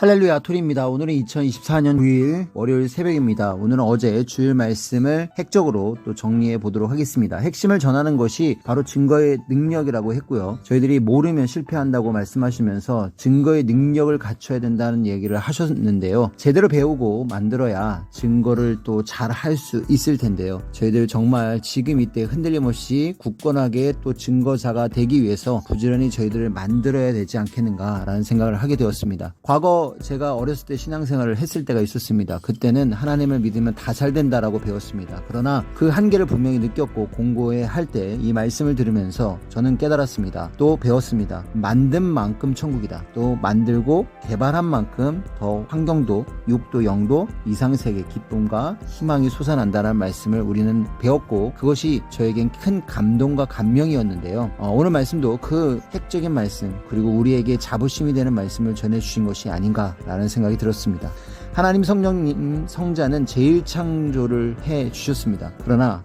할렐루야, 토리입니다. 오늘은 2024년 9일 월요일 새벽입니다. 오늘은 어제 주일 말씀을 핵적으로 또 정리해 보도록 하겠습니다. 핵심을 전하는 것이 바로 증거의 능력이라고 했고요. 저희들이 모르면 실패한다고 말씀하시면서 증거의 능력을 갖춰야 된다는 얘기를 하셨는데요. 제대로 배우고 만들어야 증거를 또 잘 할 수 있을 텐데요. 저희들 정말 지금 이때 흔들림 없이 굳건하게 또 증거자가 되기 위해서 부지런히 저희들을 만들어야 되지 않겠는가라는 생각을 하게 되었습니다. 과거 제가 어렸을 때 신앙생활을 했을 때가 있었습니다. 그때는 하나님을 믿으면 다 잘 된다라고 배웠습니다. 그러나 그 한계를 분명히 느꼈고 공고에 할 때 이 말씀을 들으면서 저는 깨달았습니다. 또 배웠습니다. 만든 만큼 천국이다. 또 만들고 개발한 만큼 더 환경도, 육도, 영도, 이상세계 기쁨과 희망이 솟아난다는 말씀을 우리는 배웠고 그것이 저에겐 큰 감동과 감명이었는데요. 오늘 말씀도 그 핵적인 말씀 그리고 우리에게 자부심이 되는 말씀을 전해주신 것이 아닌가 라는 생각이 들었습니다. 하나님 성령님 성자는 제1창조를 해 주셨습니다. 그러나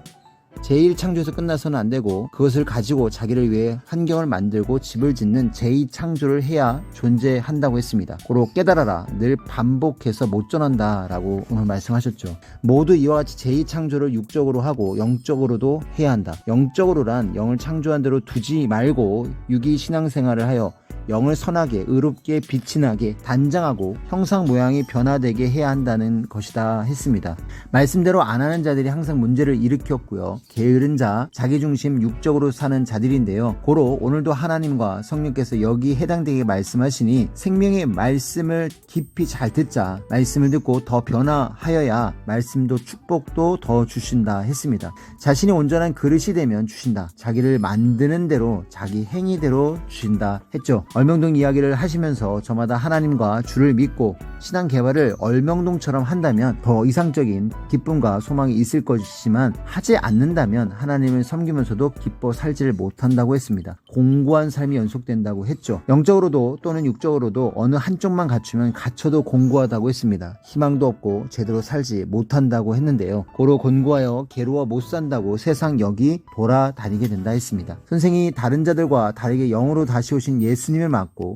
제1창조에서 끝나서는 안 되고 그것을 가지고 자기를 위해 환경을 만들고 집을 짓는 제2창조를 해야 존재한다고 했습니다. 고로 깨달아라. 늘 반복해서 못 전한다 라고 오늘 말씀하셨죠. 모두 이와 같이 제2창조를 육적으로 하고 영적으로도 해야 한다. 영적으로란 영을 창조한 대로 두지 말고 유기 신앙생활을 하여 영을 선하게 의롭게 빛이 나게 단장하고 형상 모양이 변화되게 해야 한다는 것이다 했습니다. 말씀대로 안 하는 자들이 항상 문제를 일으켰고요. 게으른 자, 자기중심 육적으로 사는 자들인데요. 고로 오늘도 하나님과 성령께서 여기 해당되게 말씀하시니 생명의 말씀을 깊이 잘 듣자. 말씀을 듣고 더 변화하여야 말씀도 축복도 더 주신다 했습니다. 자신이 온전한 그릇이 되면 주신다. 자기를 만드는 대로 자기 행위대로 주신다 했죠. 얼명동 이야기를 하시면서 저마다 하나님과 주를 믿고 신앙 개발을 얼명동처럼 한다면 더 이상적인 기쁨과 소망이 있을 것이지만 하지 않는다면 하나님을 섬기면서도 기뻐 살지를 못한다고 했습니다. 공고한 삶이 연속된다고 했죠. 영적으로도 또는 육적으로도 어느 한쪽만 갖추면 갖춰도 공고하다고 했습니다. 희망도 없고 제대로 살지 못한다고 했는데요. 고로 곤고하여 괴로워 못 산다고 세상 여기 돌아다니게 된다 했습니다. 선생이 다른 자들과 다르게 영으로 다시 오신 예수님을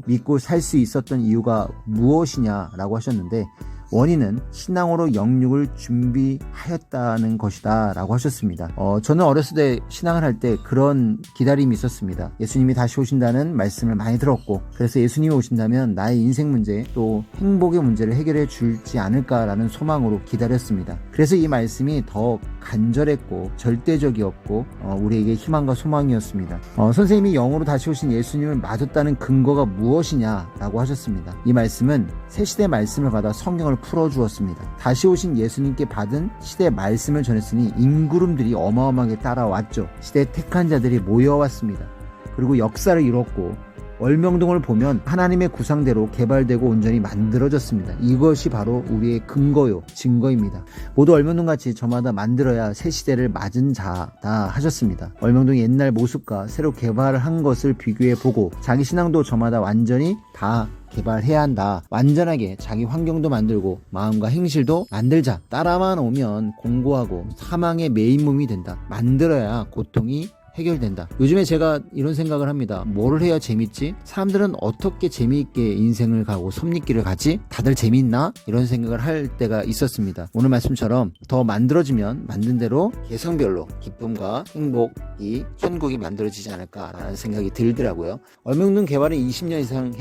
믿고 살 수 있었던 이유가 무엇이냐라고 하셨는데 원인은 신앙으로 영육을 준비하였다는 것이다 라고 하셨습니다. 저는 어렸을 때 신앙을 할 때 그런 기다림이 있었습니다. 예수님이 다시 오신다는 말씀을 많이 들었고 그래서 예수님이 오신다면 나의 인생 문제 또 행복의 문제를 해결해 줄지 않을까라는 소망으로 기다렸습니다. 그래서 이 말씀이 더 간절했고 절대적이었고 우리에게 희망과 소망이었습니다. 선생님이 영으로 다시 오신 예수님을 맞았다는 근거가 무엇이냐라고 하셨습니다. 이 말씀은 새 시대 말씀을 받아 성경을 풀어주었습니다. 다시 오신 예수님께 받은 시대 말씀을 전했으니 인구름들이 어마어마하게 따라왔죠. 시대 택한 자들이 모여왔습니다. 그리고 역사를 이뤘고 얼명동을 보면 하나님의 구상대로 개발되고 온전히 만들어졌습니다. 이것이 바로 우리의 근거요 증거입니다. 모두 얼명동같이 저마다 만들어야 새 시대를 맞은 자다 하셨습니다. 얼명동의 옛날 모습과 새로 개발한 것을 비교해보고 자기 신앙도 저마다 완전히 다 개발해야 한다. 완전하게 자기 환경도 만들고 마음과 행실도 만들자. 따라만 오면 공고하고 사망의 메인 몸이 된다. 만들어야 고통이 해결된다. 요즘에 제가 이런 생각을 합니다. 뭘 해야 재밌지? 사람들은 어떻게 재미있게 인생을 가고 섭리길을 가지? 다들 재밌나? 이런 생각을 할 때가 있었습니다. 오늘 말씀처럼 더 만들어지면 만든 대로 개성별로 기쁨과 행복이 천국이 만들어지지 않을까라는 생각이 들더라고요. 얼명동 개발은 20년 이상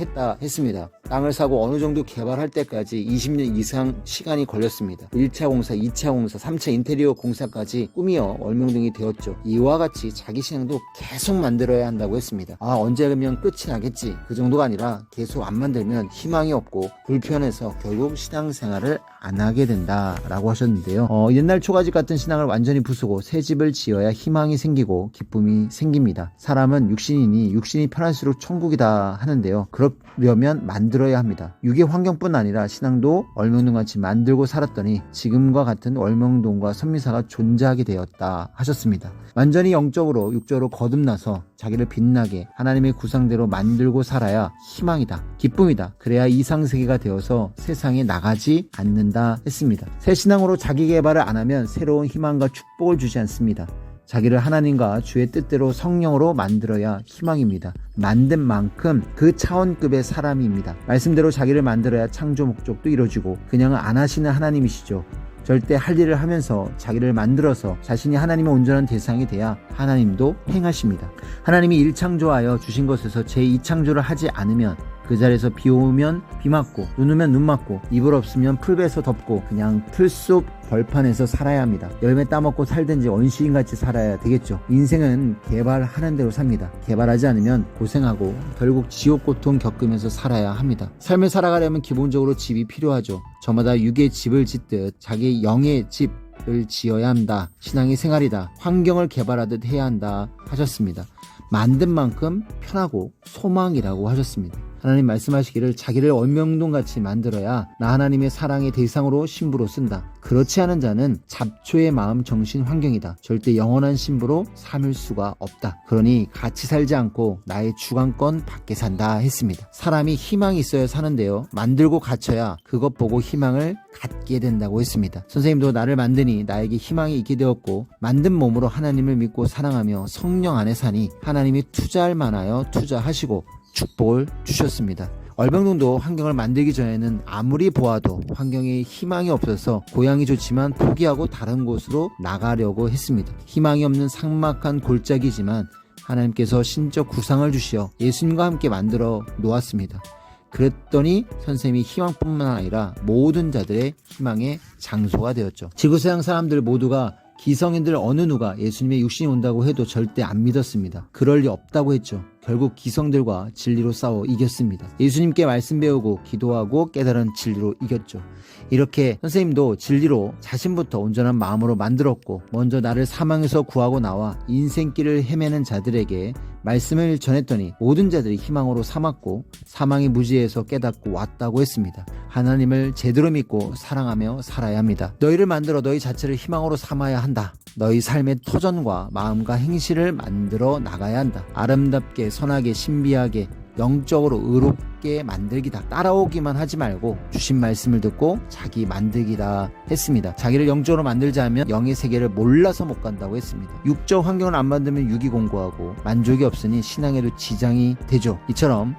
했습니다. 땅을 사고 어느 정도 개발할 때까지 20년 이상 시간이 걸렸습니다. 1차 공사, 2차 공사, 3차 인테리어 공사까지 꾸미어 얼명동이 되었죠. 이와 같이 자기 신앙도 계속 만들어야 한다고 했습니다. 언제 그러면 끝이 나겠지. 그 정도가 아니라 계속 안 만들면 희망이 없고 불편해서 결국 신앙생활을 안 하게 된다라고 하셨는데요. 옛날 초가집 같은 신앙을 완전히 부수고 새 집을 지어야 희망이 생기고 기쁨이 생깁니다. 사람은 육신이니 육신이 편할수록 천국이다 하는데요. 그러려면 만들어야 합니다. 육의 환경뿐 아니라 신앙도 얼명동같이 만들고 살았더니 지금과 같은 얼명동과 선미사가 존재하게 되었다 하셨습니다. 완전히 영적으로 육적으로 거듭나서 자기를 빛나게 하나님의 구상대로 만들고 살아야 희망이다, 기쁨이다. 그래야 이상세계가 되어서 세상에 나가지 않는다 했습니다. 새 신앙으로 자기 개발을 안 하면 새로운 희망과 축복을 주지 않습니다. 자기를 하나님과 주의 뜻대로 성령으로 만들어야 희망입니다. 만든 만큼 그 차원급의 사람입니다. 말씀대로 자기를 만들어야 창조 목적도 이루어지고 그냥 안 하시는 하나님이시죠. 절대 할 일을 하면서 자기를 만들어서 자신이 하나님의 온전한 대상이 돼야 하나님도 행하십니다. 하나님이 1창조하여 주신 것에서 제2창조를 하지 않으면 그 자리에서 비 오면 비 맞고 눈 오면 눈 맞고 이불 없으면 풀베서 덮고 그냥 틀 속 벌판에서 살아야 합니다. 열매 따먹고 살든지 원시인같이 살아야 되겠죠. 인생은 개발하는 대로 삽니다. 개발하지 않으면 고생하고 결국 지옥 고통 겪으면서 살아야 합니다. 삶을 살아가려면 기본적으로 집이 필요하죠. 저마다 육의 집을 짓듯 자기 영의 집을 지어야 한다. 신앙이 생활이다. 환경을 개발하듯 해야 한다 하셨습니다. 만든 만큼 편하고 소망이라고 하셨습니다. 하나님 말씀하시기를 자기를 얼명동같이 만들어야 나 하나님의 사랑의 대상으로 신부로 쓴다. 그렇지 않은 자는 잡초의 마음 정신 환경이다. 절대 영원한 신부로 삼을 수가 없다. 그러니 같이 살지 않고 나의 주관권 밖에 산다 했습니다. 사람이 희망이 있어야 사는데요. 만들고 갇혀야 그것 보고 희망을 갖게 된다고 했습니다. 선생님도 나를 만드니 나에게 희망이 있게 되었고 만든 몸으로 하나님을 믿고 사랑하며 성령 안에 사니 하나님이 투자할 만하여 투자하시고 축복을 주셨습니다. 얼병동도 환경을 만들기 전에는 아무리 보아도 환경에 희망이 없어서 고향이 좋지만 포기하고 다른 곳으로 나가려고 했습니다. 희망이 없는 삭막한 골짜기지만 하나님께서 신적 구상을 주시어 예수님과 함께 만들어 놓았습니다. 그랬더니 선생님이 희망뿐만 아니라 모든 자들의 희망의 장소가 되었죠. 지구세상 사람들 모두가 기성인들 어느 누가 예수님의 육신이 온다고 해도 절대 안 믿었습니다. 그럴 리 없다고 했죠. 결국 기성들과 진리로 싸워 이겼습니다. 예수님께 말씀 배우고 기도하고 깨달은 진리로 이겼죠. 이렇게 선생님도 진리로 자신부터 온전한 마음으로 만들었고 먼저 나를 사망에서 구하고 나와 인생길을 헤매는 자들에게 말씀을 전했더니 모든 자들이 희망으로 삼았고 사망의 무지에서 깨닫고 왔다고 했습니다. 하나님을 제대로 믿고 사랑하며 살아야 합니다. 너희를 만들어 너희 자체를 희망으로 삼아야 한다. 너희 삶의 터전과 마음과 행실을 만들어 나가야 한다. 아름답게 선하게 신비하게 영적으로 의롭게 만들기다. 따라오기만 하지 말고 주신 말씀을 듣고 자기 만들기다 했습니다. 자기를 영적으로 만들자 하면 영의 세계를 몰라서 못 간다고 했습니다. 육적 환경을 안 만들면 육이 공고하고 만족이 없으니 신앙에도 지장이 되죠. 이처럼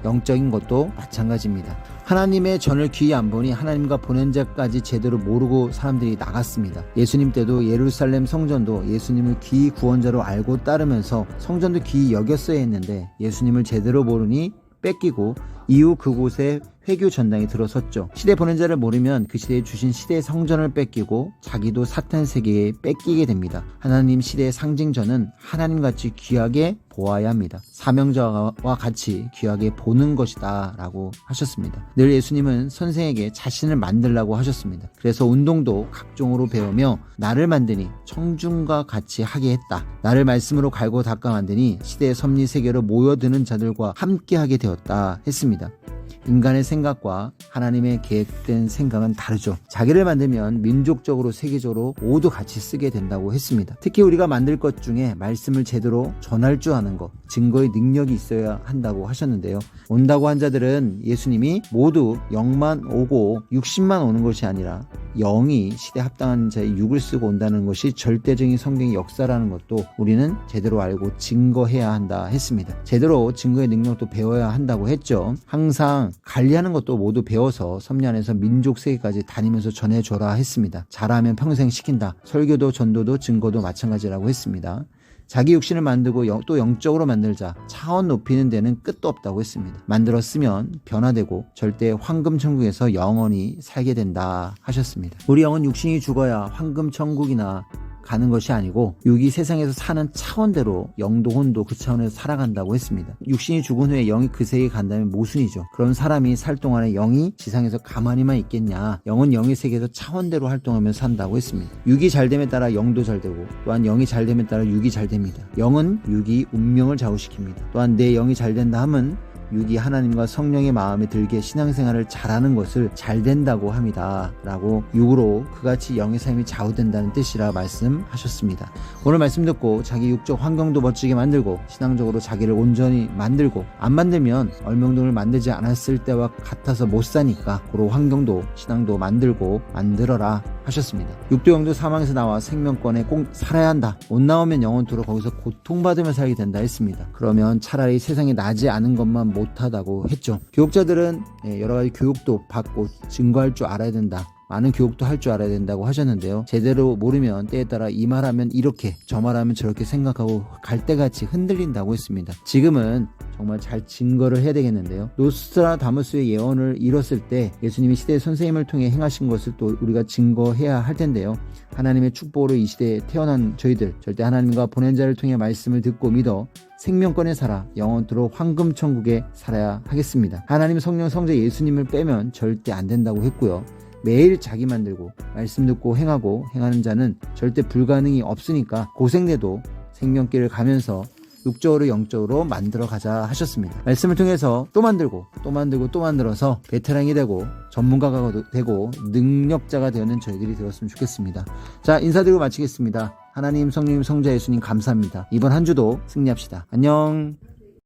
영적인 것도 마찬가지입니다. 하나님의 전을 귀히 안 보니 하나님과 보낸 자까지 제대로 모르고 사람들이 나갔습니다. 예수님 때도 예루살렘 성전도 예수님을 귀히 구원자로 알고 따르면서 성전도 귀히 여겼어야 했는데 예수님을 제대로 모르니 뺏기고 이후 그곳에 회교 전당이 들어섰죠. 시대 보낸 자를 모르면 그 시대에 주신 시대의 성전을 뺏기고 자기도 사탄 세계에 뺏기게 됩니다. 하나님 시대의 상징전은 하나님같이 귀하게 보아야 합니다. 사명자와 같이 귀하게 보는 것이다 라고 하셨습니다. 늘 예수님은 선생에게 자신을 만들라고 하셨습니다. 그래서 운동도 각종으로 배우며 나를 만드니 청중과 같이 하게 했다. 나를 말씀으로 갈고 닦아 만드니 시대의 섭리 세계로 모여드는 자들과 함께 하게 되었다 했습니다. 인간의 생각과 하나님의 계획된 생각은 다르죠. 자기를 만들면 민족적으로 세계적으로 모두 같이 쓰게 된다고 했습니다. 특히 우리가 만들 것 중에 말씀을 제대로 전할 줄 아는 것, 증거의 능력이 있어야 한다고 하셨는데요. 온다고 한 자들은 예수님이 모두 영만 오고 육신만 오는 것이 아니라 영이 시대에 합당한 자의 육을 쓰고 온다는 것이 절대적인 성경의 역사라는 것도 우리는 제대로 알고 증거해야 한다 했습니다. 제대로 증거의 능력도 배워야 한다고 했죠. 항상 관리하는 것도 모두 배워서 섭리 안에서 민족 세계까지 다니면서 전해줘라 했습니다. 잘하면 평생 시킨다. 설교도 전도도 증거도 마찬가지라고 했습니다. 자기 육신을 만들고 또 영적으로 만들자. 차원 높이는 데는 끝도 없다고 했습니다. 만들었으면 변화되고 절대 황금천국에서 영원히 살게 된다 하셨습니다. 우리 영은 육신이 죽어야 황금천국이나 가는 것이 아니고 육이 세상에서 사는 차원대로 영도 혼도 그 차원에서 살아간다고 했습니다. 육신이 죽은 후에 영이 그 세계에 간다면 모순이죠. 그런 사람이 살 동안에 영이 지상에서 가만히만 있겠냐. 영은 영의 세계에서 차원대로 활동하면서 산다고 했습니다. 육이 잘 됨에 따라 영도 잘 되고 또한 영이 잘 됨에 따라 육이 잘 됩니다. 영은 육이 운명을 좌우시킵니다. 또한 내 영이 잘 된다 함은 육이 하나님과 성령의 마음에 들게 신앙생활을 잘하는 것을 잘 된다고 합니다. 라고 육으로 그같이 영의 삶이 좌우된다는 뜻이라 말씀하셨습니다. 오늘 말씀 듣고 자기 육적 환경도 멋지게 만들고 신앙적으로 자기를 온전히 만들고 안 만들면 얼명동을 만들지 않았을 때와 같아서 못 사니까 그런 환경도 신앙도 만들고 만들어라. 하셨습니다. 육도영도 사망에서 나와 생명권에 꼭 살아야 한다. 못 나오면 영원토록 거기서 고통받으며 살게 된다 했습니다. 그러면 차라리 세상에 나지 않은 것만 못하다고 했죠. 교육자들은 여러 가지 교육도 받고 증거할 줄 알아야 된다. 많은 교육도 할 줄 알아야 된다고 하셨는데요. 제대로 모르면 때에 따라 이 말하면 이렇게 저 말하면 저렇게 생각하고 갈대같이 흔들린다고 했습니다. 지금은 정말 잘 증거를 해야 되겠는데요. 노스트라다무스의 예언을 이뤘을 때 예수님이 시대의 선생님을 통해 행하신 것을 또 우리가 증거해야 할 텐데요. 하나님의 축복으로 이 시대에 태어난 저희들 절대 하나님과 보낸 자를 통해 말씀을 듣고 믿어 생명권에 살아 영원토록 황금천국에 살아야 하겠습니다. 하나님 성령 성자 예수님을 빼면 절대 안 된다고 했고요. 매일 자기 만들고 말씀 듣고 행하고 행하는 자는 절대 불가능이 없으니까 고생돼도 생명길을 가면서 육적으로 영적으로 만들어 가자 하셨습니다. 말씀을 통해서 또 만들고 또 만들고 또 만들어서 베테랑이 되고 전문가가 되고 능력자가 되는 저희들이 되었으면 좋겠습니다. 자, 인사드리고 마치겠습니다. 하나님, 성령, 성자, 예수님 감사합니다. 이번 한 주도 승리합시다. 안녕.